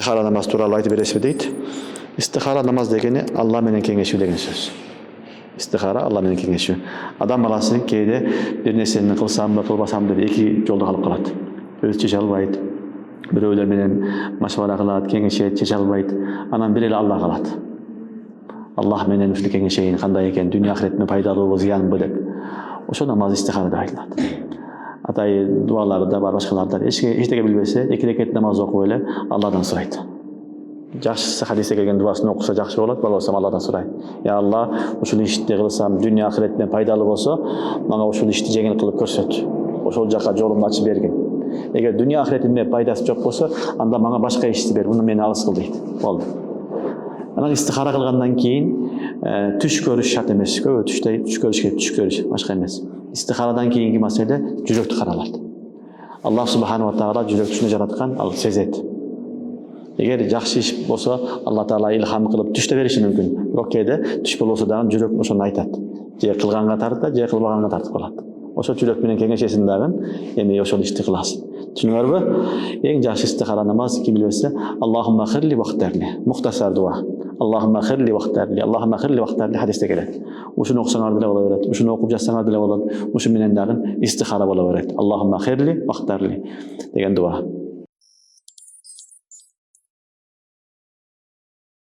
istihara namaz tuуралуу айтып бересизби дейт. Istihara namaz degени Allah менен кеңешүү деген сөз. Istihara Allah менен кеңешүү. Адам баласы кейде бир нерсени кылсамбы, кылбасамбы деп эки жолдо калып калат. Өзү чече албайт. Бирөөлөр менен машвара кылат, кеңешет, чече албайт. Анан бир эле Алла калат. Аллах менен ушул кеңешейин кандай экен, дүйнө ахиретиме пайдалуубу, зыянбы деп. Ошо намаз истихара деп айтылат. Атай дуаларда бар, башкаларда эчтеке билбесе, эки рекет намаз окуп эле Алладан сурайт. Жакшысы хадисте келген дуасын окуса жакшы болот, болбосо Алладан сурайт. Я Алла, ушул ишти кылсам дүйнө ахиретиме пайдалуу болсо, мага ушул ишти жеңил кылып көрсөт. Ошол жака жолумду ачып бергин. Эгер дүйнө ахиретиме пайдасы жок болсо, анда мага башка ишти бер, муну мени алыс кыл дейт. Болду. Анан истихара кылгандан кийин түш көрүш шарт эмес. Көбү түш көрүш башка эмес. Истихарадан кийинки маселе жүрөктү каралат. Аллах субханаху ва таала жүрөктү жараткан, ал сезет. Эгер жакшы иш болсо, Алла таала илхам кылып түштө бериши мүмкүн. Бирок кээде түш болбосо дагы жүрөк ошону айтат. Же кылганга тартат, же кылбаганга тартып калат. Ошо жүрөк менен кеңешесин дагы, эми ошол ишти кыласың. Түшүнүңөрбү? Эң жакшы истихара намаз ки билбесе, Аллахумма хирли вахтарли. Мухтасар дуа. Аллахумма хирли вахтарли. Аллахумма хирли вахтарли хадисте келет. Ушуну окусаңар деле боло берет. Ушуну окуп жатсаңар деле болот. Ушу менен дагы истихара боло берет. Аллахумма хирли вахтарли деген дуа.